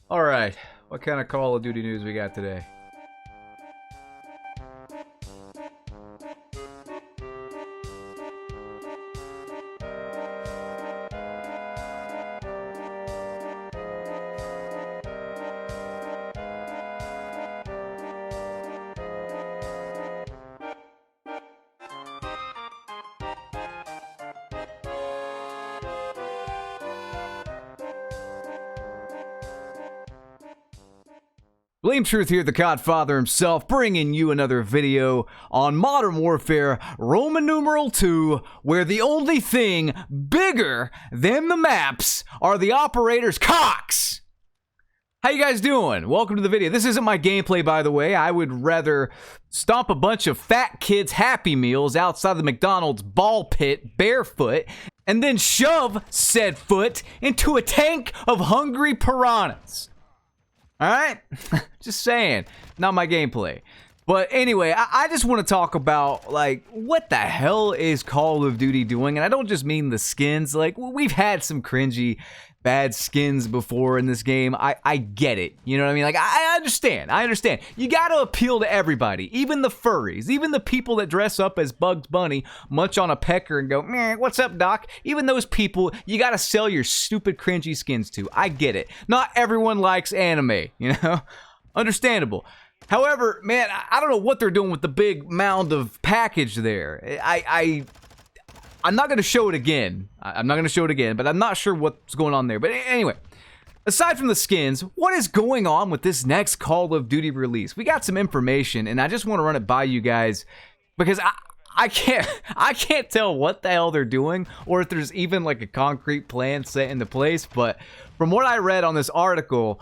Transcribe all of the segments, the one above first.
Alright, what kind of Call of Duty news we got today? Blame Truth here, the Godfather himself, bringing you another video on Modern Warfare Roman numeral 2, where the only thing bigger than the maps are the operators' cocks. How you guys doing? Welcome to the video. This isn't my gameplay, by the way. I would rather stomp a bunch of fat kids' Happy Meals outside the McDonald's ball pit barefoot and then shove said foot into a tank of hungry piranhas. Alright? Just saying. Not my gameplay. But anyway, I just want to talk about, like, what the hell is Call of Duty doing? And I don't just mean the skins. Like, we've had some cringy, bad skins before in this game. I get it. You know what I mean? Like, I understand. I understand. You got to appeal to everybody. Even the furries. Even the people that dress up as Bugs Bunny, munch on a pecker and go, meh, what's up, Doc? Even those people, you got to sell your stupid, cringy skins to. I get it. Not everyone likes anime, you know? Understandable. However, man, I don't know what they're doing with the big mound of package there. I'm not going to show it again. I'm not going to show it again, but I'm not sure what's going on there. But anyway, aside from the skins, what is going on with this next Call of Duty release? We got some information, and I just want to run it by you guys because I can't tell what the hell they're doing or if there's even like a concrete plan set into place. But from what I read on this article,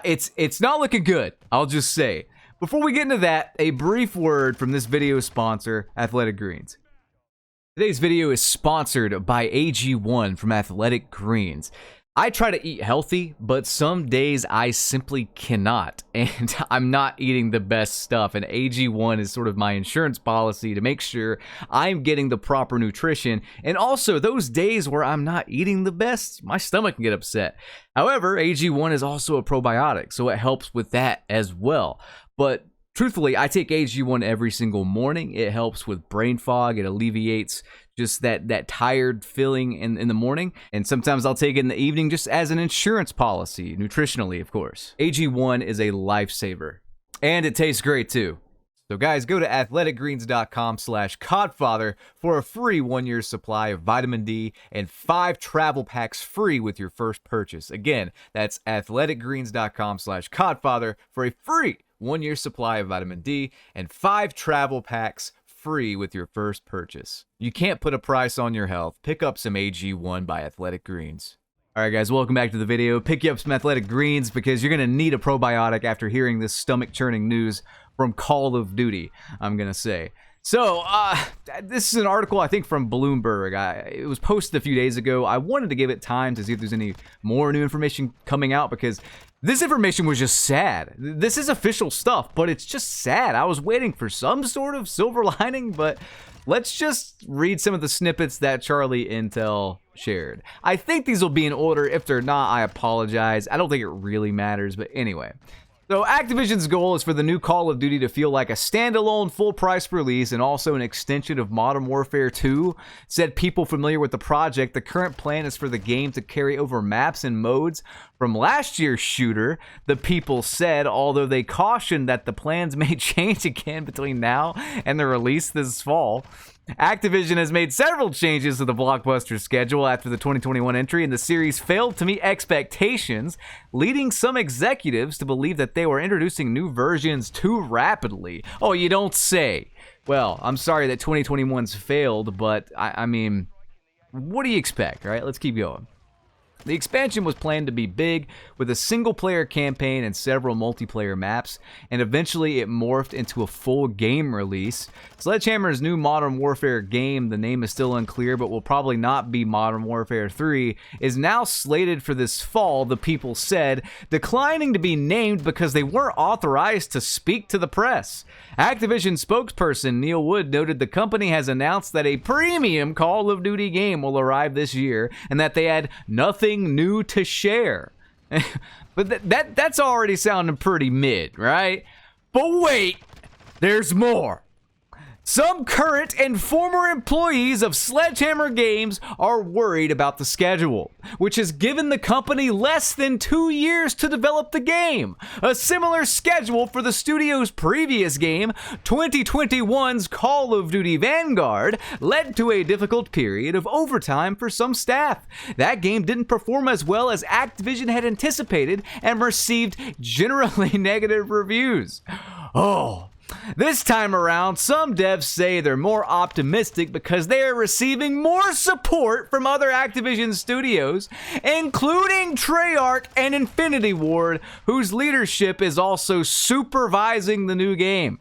it's not looking good, I'll just say. Before we get into that, a brief word from this video sponsor, Athletic Greens. Today's video is sponsored by AG1 from Athletic Greens. I try to eat healthy, but some days I simply cannot, and I'm not eating the best stuff, and AG1 is sort of my insurance policy to make sure I'm getting the proper nutrition, and also those days where I'm not eating the best, my stomach can get upset. However, AG1 is also a probiotic, so it helps with that as well. But truthfully, I take AG1 every single morning. It helps with brain fog. It alleviates just that tired feeling in the morning. And sometimes I'll take it in the evening just as an insurance policy, nutritionally, of course. AG1 is a lifesaver. And it tastes great, too. So guys, go to athleticgreens.com/codfather for a free 1-year supply of vitamin D and 5 travel packs free with your first purchase. Again, that's athleticgreens.com/codfather for a free 1-year supply of vitamin D and 5 travel packs free with your first purchase. You can't put a price on your health. Pick up some AG1 by Athletic Greens. Alright guys, welcome back to the video. Pick you up some Athletic Greens because you're going to need a probiotic after hearing this stomach-churning news from Call of Duty, I'm going to say. So, this is an article, I think, from Bloomberg. It was posted a few days ago. I wanted to give it time to see if there's any more new information coming out because this information was just sad. This is official stuff, but it's just sad. I was waiting for some sort of silver lining, but let's just read some of the snippets that Charlie Intel shared. I think these will be in order. If they're not, I apologize. I don't think it really matters, but anyway. So Activision's goal is for the new Call of Duty to feel like a standalone full-price release and also an extension of Modern Warfare 2. Said people familiar with the project, the current plan is for the game to carry over maps and modes from last year's shooter, the people said, although they cautioned that the plans may change again between now and the release this fall. Activision has made several changes to the blockbuster schedule after the 2021 entry, and the series failed to meet expectations, leading some executives to believe that they were introducing new versions too rapidly. Oh, you don't say. Well, I'm sorry that 2021's failed, but I mean, what do you expect, right? Let's keep going. The expansion was planned to be big, with a single-player campaign and several multiplayer maps, and eventually it morphed into a full game release. Sledgehammer's new Modern Warfare game, the name is still unclear, but will probably not be Modern Warfare 3, is now slated for this fall, the people said, declining to be named because they weren't authorized to speak to the press. Activision spokesperson Neil Wood noted the company has announced that a premium Call of Duty game will arrive this year, and that they had nothing new to share. But that's already sounding pretty mid, right? But wait, there's more. Some current and former employees of Sledgehammer Games are worried about the schedule, which has given the company less than 2 years to develop the game. A similar schedule for the studio's previous game, 2021's Call of Duty Vanguard, led to a difficult period of overtime for some staff. That game didn't perform as well as Activision had anticipated and received generally negative reviews. Oh. This time around, some devs say they're more optimistic because they are receiving more support from other Activision studios, including Treyarch and Infinity Ward, whose leadership is also supervising the new game.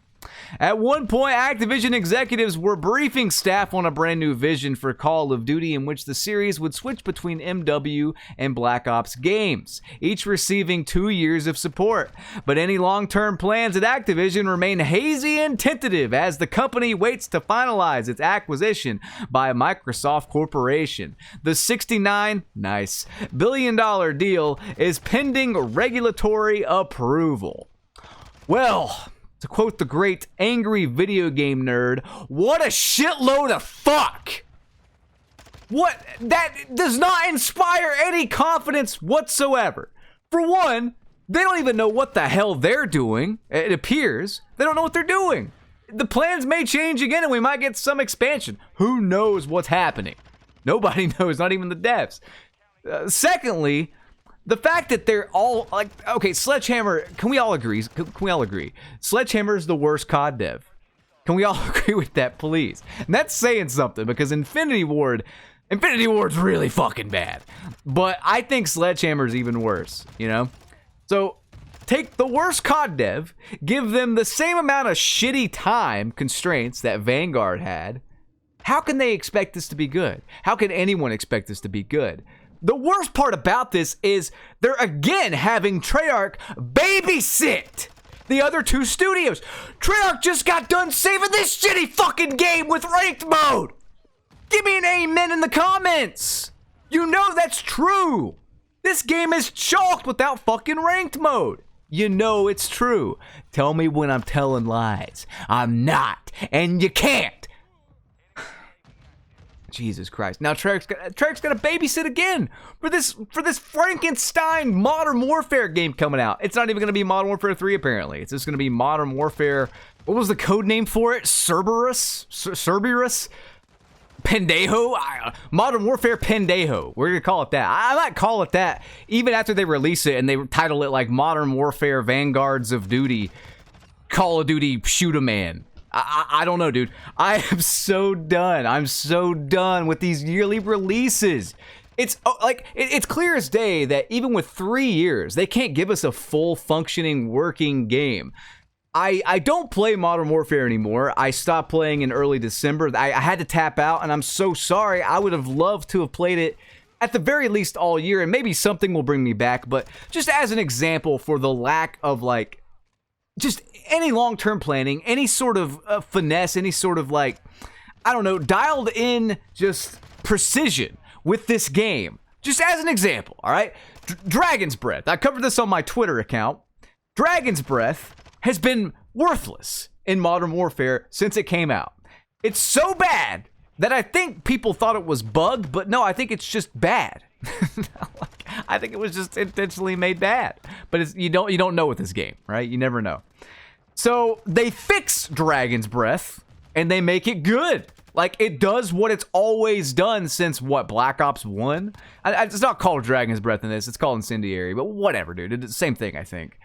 At one point, Activision executives were briefing staff on a brand new vision for Call of Duty in which the series would switch between MW and Black Ops games, each receiving 2 years of support. But any long-term plans at Activision remain hazy and tentative as the company waits to finalize its acquisition by Microsoft Corporation. The $69 billion deal is pending regulatory approval. Well, to quote the great angry video game nerd, what a shitload of fuck! What? That does not inspire any confidence whatsoever. For one, they don't even know what the hell they're doing, it appears. They don't know what they're doing. The plans may change again and we might get some expansion. Who knows what's happening? Nobody knows, not even the devs. Secondly, the fact that they're all like, okay, Sledgehammer, can we all agree? Can we all agree? Sledgehammer is the worst COD dev. Can we all agree with that, please? And that's saying something because Infinity Ward's really fucking bad. But I think Sledgehammer's even worse, you know? So take the worst COD dev, give them the same amount of shitty time constraints that Vanguard had. How can they expect this to be good? How can anyone expect this to be good? The worst part about this is they're again having Treyarch babysit the other two studios. Treyarch just got done saving this shitty fucking game with ranked mode. Give me an amen in the comments. You know that's true. This game is chalked without fucking ranked mode. You know it's true. Tell me when I'm telling lies. I'm not, and you can't. Jesus Christ. Now Treyarch's got to babysit again for this Frankenstein Modern Warfare game coming out. It's not even going to be Modern Warfare 3 apparently. It's just going to be Modern Warfare. What was the code name for it? Cerberus? Pendejo? Modern Warfare Pendejo. We're going to call it that. I might call it that even after they release it and they title it like Modern Warfare Vanguards of Duty, Call of Duty Shoot-A-Man. I don't know, dude. I am so done. I'm so done with these yearly releases. It's like, it's clear as day that even with 3 years, they can't give us a full functioning working game. I don't play Modern Warfare anymore. I stopped playing in early December. I had to tap out, and I'm so sorry. I would have loved to have played it at the very least all year, and maybe something will bring me back. But just as an example for the lack of, like, just any long-term planning, any sort of finesse, any sort of, like, I don't know, dialed in just precision with this game. Just as an example, all right? Dragon's Breath. I covered this on my Twitter account. Dragon's Breath has been worthless in Modern Warfare since it came out. It's so bad that I think people thought it was bugged, but no, I think it's just bad. I think it was just intentionally made bad. But you don't know with this game, right? You never know. So they fix Dragon's Breath and they make it good. Like, it does what it's always done since, what, Black Ops 1? It's not called Dragon's Breath in this. It's called Incendiary. But whatever, dude. It's the same thing, I think.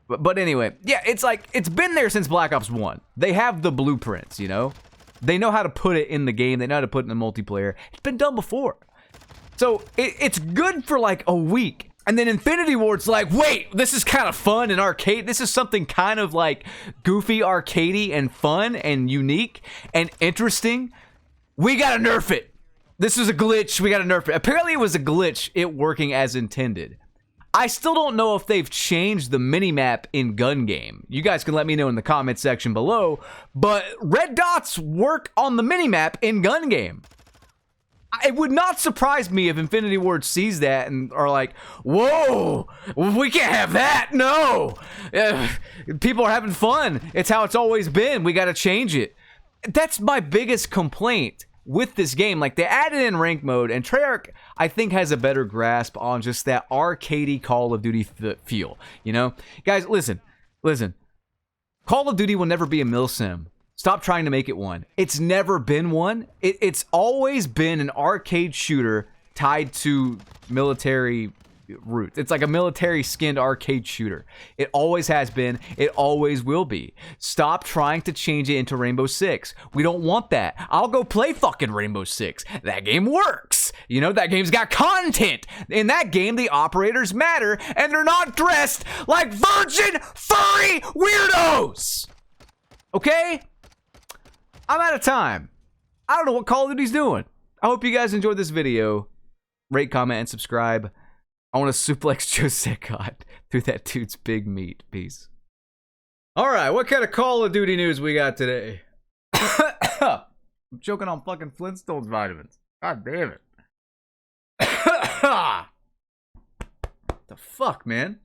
But anyway, yeah, it's like, it's been there since Black Ops 1. They have the blueprints, you know? They know how to put it in the game. They know how to put it in the multiplayer. It's been done before. So it's good for like a week. And then Infinity Ward's like, wait, this is kind of fun and arcade. This is something kind of like goofy, arcadey, and fun and unique and interesting. We gotta nerf it. This is a glitch. We gotta nerf it. Apparently it was a glitch, it working as intended. I still don't know if they've changed the minimap in Gun Game. You guys can let me know in the comment section below. But red dots work on the minimap in Gun Game. It would not surprise me if Infinity Ward sees that and are like, whoa, we can't have that. No. People are having fun. It's how it's always been. We got to change it. That's my biggest complaint with this game. Like, they added in rank mode, and Treyarch, I think, has a better grasp on just that arcadey Call of Duty feel. You know? Guys, listen. Call of Duty will never be a milsim. Stop trying to make it one. It's never been one. It's always been an arcade shooter tied to military roots. It's like a military skinned arcade shooter. It always has been. It always will be. Stop trying to change it into Rainbow Six. We don't want that. I'll go play fucking Rainbow Six. That game works. You know, that game's got content. In that game, the operators matter, and they're not dressed like virgin furry weirdos. Okay? I'm out of time. I don't know what Call of Duty's doing. I hope you guys enjoyed this video. Rate, comment, and subscribe. I want to suplex Joe Secott through that dude's big meat. Peace. Alright, what kind of Call of Duty news we got today? I'm choking on fucking Flintstones vitamins. God damn it. The fuck, man?